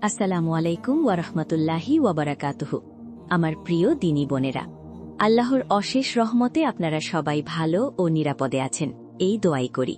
আসসালামু আলাইকুম ওয়ারহমতুল্লাহি ওয়াবারাকাতুহু। আমার প্রিয় দিনী বোনেরা, আল্লাহর অশেষ রহমতে আপনারা সবাই ভালো ও নিরাপদে আছেন, এই দোয়াই করি।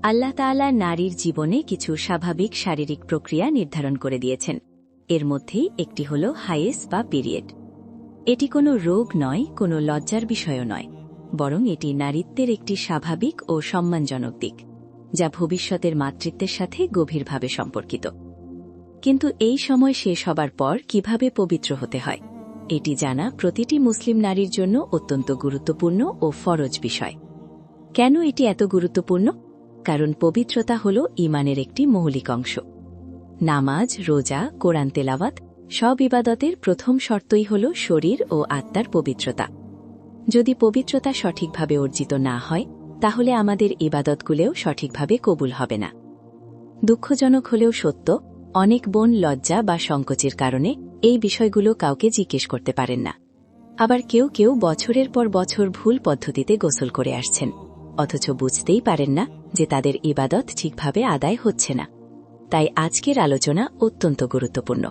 আল্লাহ তাআলা নারীর জীবনে কিছু স্বাভাবিক শারীরিক প্রক্রিয়া নির্ধারণ করে দিয়েছেন। এর মধ্যেই একটি হল হায়েজ বা পিরিয়ড। এটি কোনো রোগ নয়, কোনো লজ্জার বিষয়ও নয়, বরং এটি নারীত্বের একটি স্বাভাবিক ও সম্মানজনক দিক, যা ভবিষ্যতের মাতৃত্বের সাথে গভীরভাবে সম্পর্কিত। কিন্তু এই সময় শেষ হবার পর কিভাবে পবিত্র হতে হয়, এটি জানা প্রতিটি মুসলিম নারীর জন্য অত্যন্ত গুরুত্বপূর্ণ ও ফরজ বিষয়। কেন এটি এত গুরুত্বপূর্ণ? কারণ পবিত্রতা হল ঈমানের একটি মৌলিক অংশ। নামাজ, রোজা, কোরআন তেলাওয়াত সব ইবাদতের প্রথম শর্তই হল শরীর ও আত্মার পবিত্রতা। যদি পবিত্রতা সঠিকভাবে অর্জিত না হয়, তাহলে আমাদের ইবাদতগুলোও সঠিকভাবে কবুল হবে না। দুঃখজনক হলেও সত্য, অনেক বোন লজ্জা বা সংকোচের কারণে এই বিষয়গুলো কাউকে জিজ্ঞেস করতে পারেন না। আবার কেউ কেউ বছরের পর বছর ভুল পদ্ধতিতে গোসল করে আসছেন, অথচ বুঝতেই পারেন না যে তাদের ইবাদত ঠিকভাবে আদায় হচ্ছে না। তাই আজকের আলোচনা অত্যন্ত গুরুত্বপূর্ণ,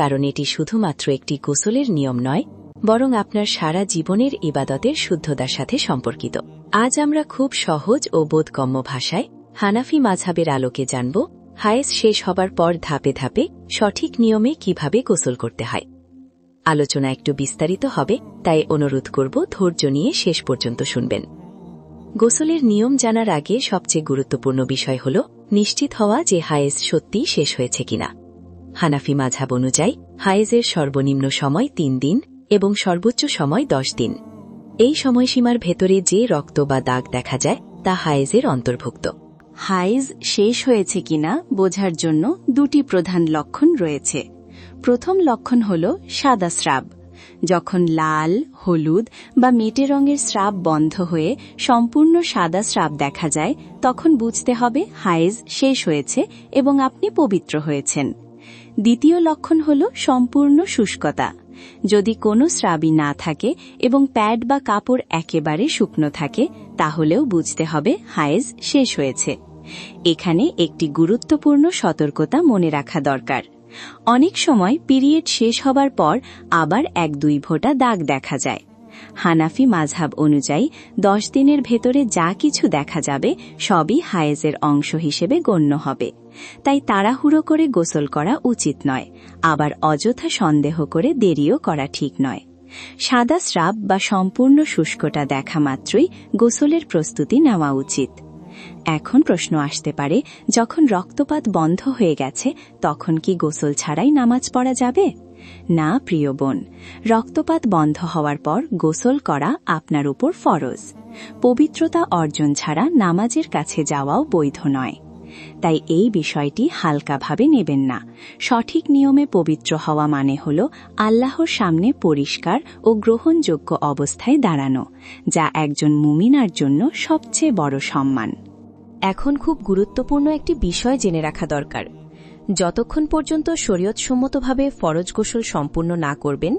কারণ এটি শুধুমাত্র একটি গোসলের নিয়ম নয়, বরং আপনার সারা জীবনের ইবাদতের শুদ্ধতার সাথে সম্পর্কিত। আজ আমরা খুব সহজ ও বোধগম্য ভাষায় হানাফি মাযহাবের আলোকে জানব হায়েজ শেষ হবার পর ধাপে ধাপে সঠিক নিয়মে কিভাবে গোসল করতে হয়। আলোচনা একটু বিস্তারিত হবে, তাই অনুরোধ করব ধৈর্য নিয়ে শেষ পর্যন্ত শুনবেন। গোসলের নিয়ম জানার আগে সবচেয়ে গুরুত্বপূর্ণ বিষয় হল নিশ্চিত হওয়া যে হায়েজ সত্যিই শেষ হয়েছে কিনা। হানাফি মাযহাব অনুযায়ী হায়েজের সর্বনিম্ন সময় 3 দিন এবং সর্বোচ্চ সময় 10 দিন। এই সময়সীমার ভেতরে যে রক্ত বা দাগ দেখা যায় তা হায়েজের অন্তর্ভুক্ত। হায়েজ শেষ হয়েছে কিনা বোঝার জন্য দুটি প্রধান লক্ষণ রয়েছে। প্রথম লক্ষণ হল সাদা স্রাব। যখন লাল, হলুদ বা মেটে রঙের স্রাব বন্ধ হয়ে সম্পূর্ণ সাদা স্রাব দেখা যায়, তখন বুঝতে হবে হায়েজ শেষ হয়েছে এবং আপনি পবিত্র হয়েছেন। দ্বিতীয় লক্ষণ হল সম্পূর্ণ শুষ্কতা। যদি কোনো স্রাবই না থাকে এবং প্যাড বা কাপড় একেবারে শুকনো থাকে, তাহলেও বুঝতে হবে হায়েজ শেষ হয়েছে। এখানে একটি গুরুত্বপূর্ণ সতর্কতা মনে রাখা দরকার। অনেক সময় পিরিয়ড শেষ হবার পর আবার 1-2 ফোঁটা দাগ দেখা যায়। হানাফি মাযহাব অনুযায়ী 10 দিনের ভেতরে যা কিছু দেখা যাবে সবই হায়েজের অংশ হিসেবে গণ্য হবে। তাই তাড়াহুড়ো করে গোসল করা উচিত নয়, আবার অযথা সন্দেহ করে দেরিও করা ঠিক নয়। সাদা স্রাব বা সম্পূর্ণ শুষ্কতা দেখা মাত্রই গোসলের প্রস্তুতি নেওয়া উচিত। এখন প্রশ্ন আসতে পারে, যখন রক্তপাত বন্ধ হয়ে গেছে তখন কি গোসল ছাড়াই নামাজ পড়া যাবে? না প্রিয় বোন, রক্তপাত বন্ধ হওয়ার পর গোসল করা আপনার উপর ফরজ। পবিত্রতা অর্জন ছাড়া নামাজের কাছে যাওয়াও বৈধ নয়। তাই এই বিষয়টি হালকাভাবে নেবেন না। সঠিক নিয়মে পবিত্র হওয়া মানে হল আল্লাহর সামনে পরিষ্কার ও গ্রহণযোগ্য অবস্থায় দাঁড়ানো, যা একজন মুমিনার জন্য সবচেয়ে বড় সম্মান। এখন খুব গুরুত্বপূর্ণ একটি বিষয় জেনে রাখা দরকার। যতক্ষণ পর্যন্ত শরীয়তসম্মতভাবে ফরজ গোসল সম্পূর্ণ না করবেন,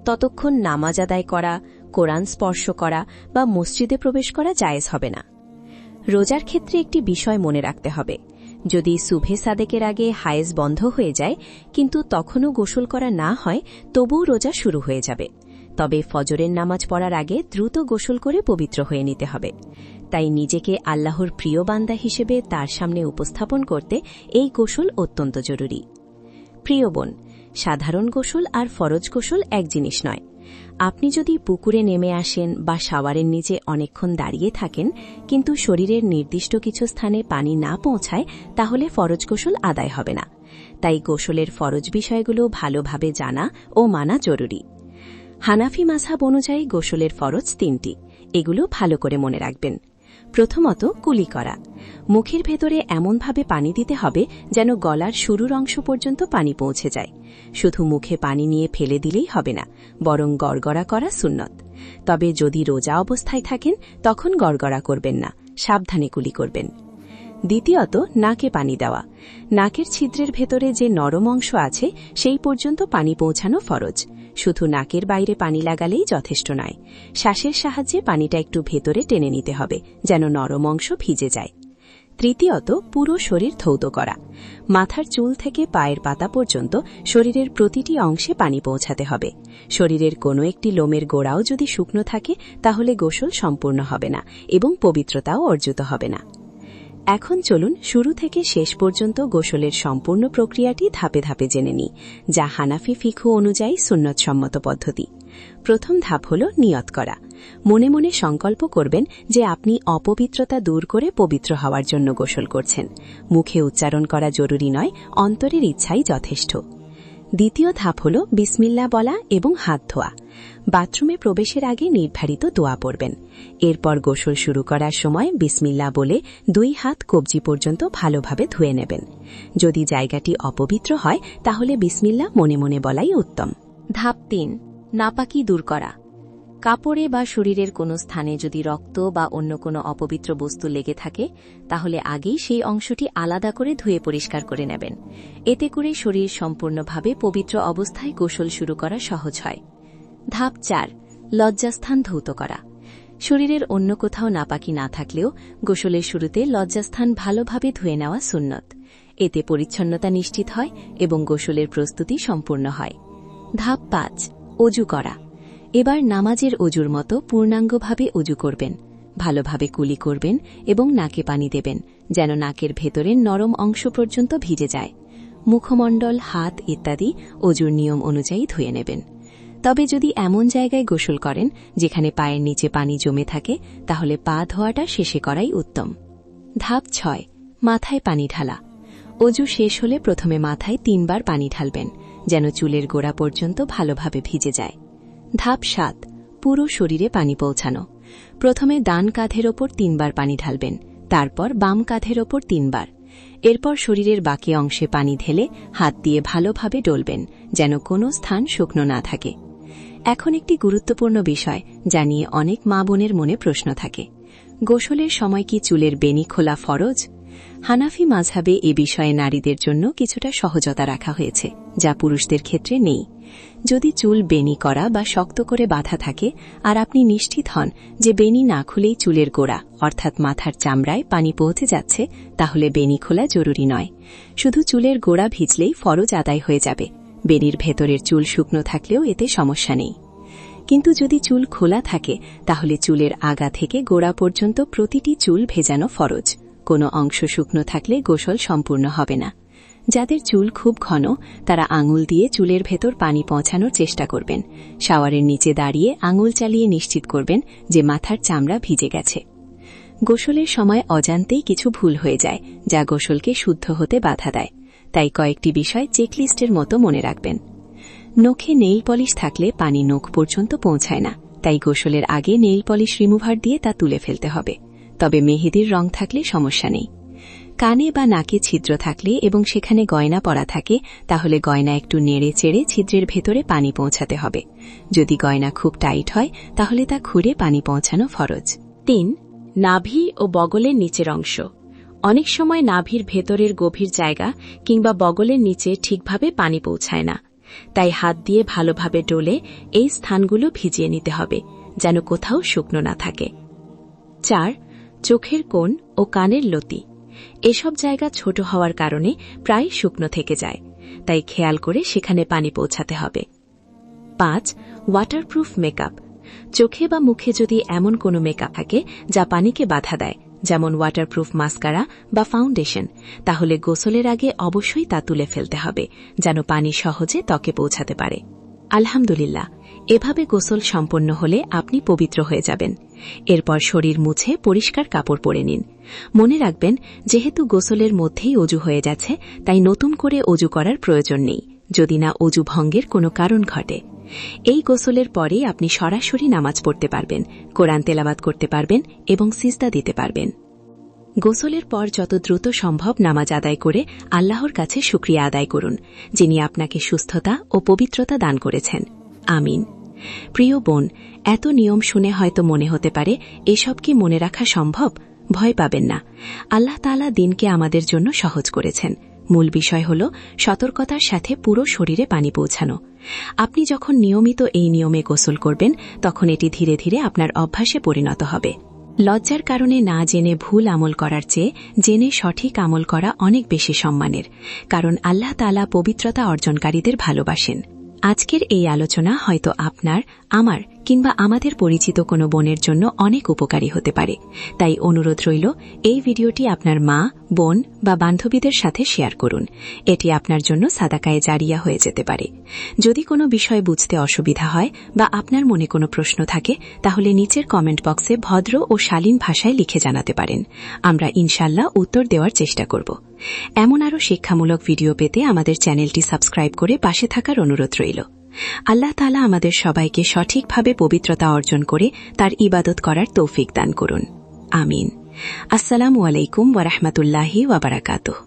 ততক্ষণ নামাজ আদায় করা, কোরআন স্পর্শ করা বা মসজিদে প্রবেশ করা জায়েজ হবে না। রোজার ক্ষেত্রে একটি বিষয় মনে রাখতে হবে। যদি সুবহে সাদেকের আগে হায়েজ বন্ধ হয়ে যায় কিন্তু তখনও গোসল করা না হয়, তবুও রোজা শুরু হয়ে যাবে। তবে ফজরের নামাজ পড়ার আগে দ্রুত গোসল করে পবিত্র হয়ে নিতে হবে। তাই নিজেকে আল্লাহর প্রিয় বান্দা হিসেবে তার সামনে উপস্থাপন করতে এই গোসল অত্যন্ত জরুরি। প্রিয় বোন, সাধারণ গোসল আর ফরজ গোসল এক জিনিস নয়। আপনি যদি পুকুরে নেমে আসেন বা শাওয়ারের নিচে অনেকক্ষণ দাঁড়িয়ে থাকেন কিন্তু শরীরের নির্দিষ্ট কিছু স্থানে পানি না পৌঁছায়, তাহলে ফরজ গোসল আদায় হবে না। তাই গোসলের ফরজ বিষয়গুলো ভালোভাবে জানা ও মানা জরুরি। হানাফি মাযহাব অনুযায়ী গোসলের ফরজ 3টি। এগুলো ভালো করে মনে রাখবেন। প্রথমত, কুলি করা। মুখের ভেতরে এমনভাবে পানি দিতে হবে যেন গলার শুরুর অংশ পর্যন্ত পানি পৌঁছে যায়। শুধু মুখে পানি নিয়ে ফেলে দিলেই হবে না, বরং গড়গড়া করা সুন্নত। তবে যদি রোজা অবস্থায় থাকেন তখন গড়গড়া করবেন না, সাবধানে কুলি করবেন। দ্বিতীয়ত, নাকে পানি দেওয়া। নাকের ছিদ্রের ভেতরে যে নরম অংশ আছে সেই পর্যন্ত পানি পৌঁছানো ফরজ। শুধু নাকের বাইরে পানি লাগালেই যথেষ্ট নয়। শ্বাসের সাহায্যে পানিটা একটু ভেতরে টেনে নিতে হবে যেন নরম অংশ ভিজে যায়। তৃতীয়ত, পুরো শরীর ধৌত করা। মাথার চুল থেকে পায়ের পাতা পর্যন্ত শরীরের প্রতিটি অংশে পানি পৌঁছাতে হবে। শরীরের কোনো একটি লোমের গোড়াও যদি শুকনো থাকে তাহলে গোসল সম্পূর্ণ হবে না এবং পবিত্রতাও অর্জিত হবে না। এখন চলুন শুরু থেকে শেষ পর্যন্ত গোসলের সম্পূর্ণ প্রক্রিয়াটি ধাপে ধাপে জেনে নিই, যা হানাফি ফিকহ অনুযায়ী সুন্নতসম্মত পদ্ধতি। প্রথম ধাপ হল নিয়ত করা। মনে মনে সংকল্প করবেন যে আপনি অপবিত্রতা দূর করে পবিত্র হওয়ার জন্য গোসল করছেন। মুখে উচ্চারণ করা জরুরি নয়, অন্তরের ইচ্ছাই যথেষ্ট। দ্বিতীয় ধাপ হল বিসমিল্লাহ বলা এবং হাত ধোয়া। বাথরুমে প্রবেশের আগে নির্ধারিত দোয়া পড়বেন। এরপর গোসল শুরু করার সময় বিসমিল্লাহ বলে 2 হাত কবজি পর্যন্ত ভালোভাবে ধুয়ে নেবেন। যদি জায়গাটি অপবিত্র হয় তাহলে বিসমিল্লাহ মনে মনে বলাই উত্তম। ধাপ 3, নাপাকি দূর করা। কাপড়ে বা শরীরের কোনো স্থানে যদি রক্ত বা অন্য কোনো অপবিত্র বস্তু লেগে থাকে তাহলে আগেই সেই অংশটি আলাদা করে ধুয়ে পরিষ্কার করে নেবেন। এতে করে শরীর সম্পূর্ণভাবে পবিত্র অবস্থায় গোসল শুরু করা সহজ হয়। ধাপ 4, লজ্জাস্থান ধৌত করা। শরীরের অন্য কোথাও নাপাকি না থাকলেও গোসলের শুরুতে লজ্জাস্থান ভালোভাবে ধুয়ে নেওয়া সুন্নত। এতে পরিচ্ছন্নতা নিশ্চিত হয় এবং গোসলের প্রস্তুতি সম্পূর্ণ হয়। ধাপ 5, অজু করা। এবার নামাজের অজুর মতো পূর্ণাঙ্গভাবে অজু করবেন। ভালোভাবে কুলি করবেন এবং নাকে পানি দেবেন, যেন নাকের ভেতরের নরম অংশ পর্যন্ত ভিজে যায়। মুখমণ্ডল, হাত ইত্যাদি অজুর নিয়ম অনুযায়ী ধুয়ে নেবেন। তবে যদি এমন জায়গায় গোসল করেন যেখানে পায়ের নিচে পানি জমে থাকে তাহলে পা ধোয়াটা শেষে করাই উত্তম। ধাপ 6, মাথায় পানি ঢালা। অজু শেষ হলে প্রথমে মাথায় 3 বার পানি ঢালবেন, যেন চুলের গোড়া পর্যন্ত ভালোভাবে ভিজে যায়। ধাপ 7, পুরো শরীরে পানি পৌঁছানো। প্রথমে ডান কাঁধের ওপর 3 বার পানি ঢালবেন, তারপর বাম কাঁধের ওপর 3 বার। এরপর শরীরের বাকি অংশে পানি ঢেলে হাত দিয়ে ভালোভাবে ডলবেন, যেন কোনো স্থান শুকনো না থাকে। এখন একটি গুরুত্বপূর্ণ বিষয় যা নিয়ে অনেক মা বোনের মনে প্রশ্ন থাকে। গোসলের সময় কি চুলের বেনি খোলা ফরজ? হানাফি মাযহাবে এ বিষয়ে নারীদের জন্য কিছুটা সহজতা রাখা হয়েছে, যা পুরুষদের ক্ষেত্রে নেই। যদি চুল বেনি করা বা শক্ত করে বাঁধা থাকে আর আপনি নিশ্চিত হন যে বেনি না খুলেই চুলের গোড়া অর্থাৎ মাথার চামড়ায় পানি পৌঁছে যাচ্ছে, তাহলে বেনি খোলা জরুরি নয়। শুধু চুলের গোড়া ভিজলেই ফরজ আদায় হয়ে যাবে। বেনির ভেতরের চুল শুকনো থাকলেও এতে সমস্যা নেই। কিন্তু যদি চুল খোলা থাকে তাহলে চুলের আগা থেকে গোড়া পর্যন্ত প্রতিটি চুল ভেজানো ফরজ। কোনো অংশ শুকনো থাকলে গোসল সম্পূর্ণ হবে না। যাদের চুল খুব ঘন তারা আঙুল দিয়ে চুলের ভেতর পানি পৌঁছানোর চেষ্টা করবেন। শাওয়ারের নিচে দাঁড়িয়ে আঙুল চালিয়ে নিশ্চিত করবেন যে মাথার চামড়া ভিজে গেছে। গোসলের সময় অজান্তেই কিছু ভুল হয়ে যায়, যা গোসলকে শুদ্ধ হতে বাধা দেয়। তাই কয়েকটি বিষয় চেকলিস্টের মতো মনে রাখবেন। নখে নেইল পলিশ থাকলে পানি নখ পর্যন্ত পৌঁছায় না, তাই গোসলের আগে নেইল পলিশ রিমুভার দিয়ে তা তুলে ফেলতে হবে। তবে মেহেদির রং থাকলে সমস্যা নেই। কানে বা নাকে ছিদ্র থাকলে এবং সেখানে গয়না পরা থাকে তাহলে গয়না একটু নেড়ে চেড়ে ছিদ্রের ভেতরে পানি পৌঁছাতে হবে। যদি গয়না খুব টাইট হয় তাহলে তা খুঁড়ে পানি পৌঁছানো ফরজ। 3, নাভি ও বগলের নিচের অংশ। অনেক সময় নাভির ভেতরের গভীর জায়গা কিংবা বগলের নিচে ঠিকভাবে পানি পৌঁছায় না, তাই হাত দিয়ে ভালোভাবে ডলে এই স্থানগুলো ভিজিয়ে নিতে হবে, যেন কোথাও শুকনো না থাকে। 4, চোখের কোণ ও কানের লতি। এসব জায়গা ছোট হওয়ার কারণে প্রায় শুকনো থেকে যায়, তাই খেয়াল করে সেখানে পানি পৌঁছাতে হবে। 5, ওয়াটারপ্রুফ মেকআপ। চোখে বা মুখে যদি এমন কোনো মেকআপ থাকে যা পানিকে বাধা দেয়, যেমন ওয়াটারপ্রুফ মাস্কারা বা ফাউন্ডেশন, তাহলে গোসলের আগে অবশ্যই তা তুলে ফেলতে হবে, যেন পানি সহজে ত্বকে পৌঁছাতে পারে। আলহামদুলিল্লাহ, এভাবে গোসল সম্পন্ন হলে আপনি পবিত্র হয়ে যাবেন। এরপর শরীর মুছে পরিষ্কার কাপড় পরে নিন। মনে রাখবেন, যেহেতু গোসলের মধ্যেই অজু হয়ে যাচ্ছে, তাই নতুন করে অজু করার প্রয়োজন নেই, যদি না অজু ভঙ্গের কোনো কারণ ঘটে। এই গোসলের পরেই আপনি সরাসরি নামাজ পড়তে পারবেন, কোরআন তেলাওয়াত করতে পারবেন এবং সিজদা দিতে পারবেন। গোসলের পর যত দ্রুত সম্ভব নামাজ আদায় করে আল্লাহর কাছে শুকরিয়া আদায় করুন, যিনি আপনাকে সুস্থতা ও পবিত্রতা দান করেছেন। আমিন। প্রিয় বোন, এত নিয়ম শুনে হয়তো মনে হতে পারে এসব কি মনে রাখা সম্ভব? ভয় পাবেন না, আল্লাহ তাআলা দিনকে আমাদের জন্য সহজ করেছেন। মূল বিষয় হল সতর্কতার সাথে পুরো শরীরে পানি পৌঁছানো। আপনি যখন নিয়মিত এই নিয়মে গোসল করবেন তখন এটি ধীরে ধীরে আপনার অভ্যাসে পরিণত হবে। লজ্জার কারণে না জেনে ভুল আমল করার চেয়ে জেনে সঠিক আমল করা অনেক বেশি সম্মানের, কারণ আল্লাহ তাআলা পবিত্রতা অর্জনকারীদের ভালোবাসেন। আজকের এই আলোচনা হয়তো আপনার, আমার কিংবা আমাদের পরিচিত কোনো বোনের জন্য অনেক উপকারী হতে পারে। তাই অনুরোধ রইল, এই ভিডিওটি আপনার মা, বোন বা বান্ধবীদের সাথে শেয়ার করুন। এটি আপনার জন্য সাদাকায়ে জারিয়া হয়ে যেতে পারে। যদি কোনো বিষয় বুঝতে অসুবিধা হয় বা আপনার মনে কোনো প্রশ্ন থাকে, তাহলে নিচের কমেন্ট বক্সে ভদ্র ও শালীন ভাষায় লিখে জানাতে পারেন। আমরা ইনশাল্লাহ উত্তর দেওয়ার চেষ্টা করব। এমন আরও শিক্ষামূলক ভিডিও পেতে আমাদের চ্যানেলটি সাবস্ক্রাইব করে পাশে থাকার অনুরোধ রইল। আল্লাহ তাআলা আমাদের সবাইকে সঠিকভাবে পবিত্রতা অর্জন করে তার ইবাদত করার তৌফিক দান করুন। আমিন। আসসালামু আলাইকুম ওয়া রাহমাতুল্লাহি ওয়া বারাকাতুহু।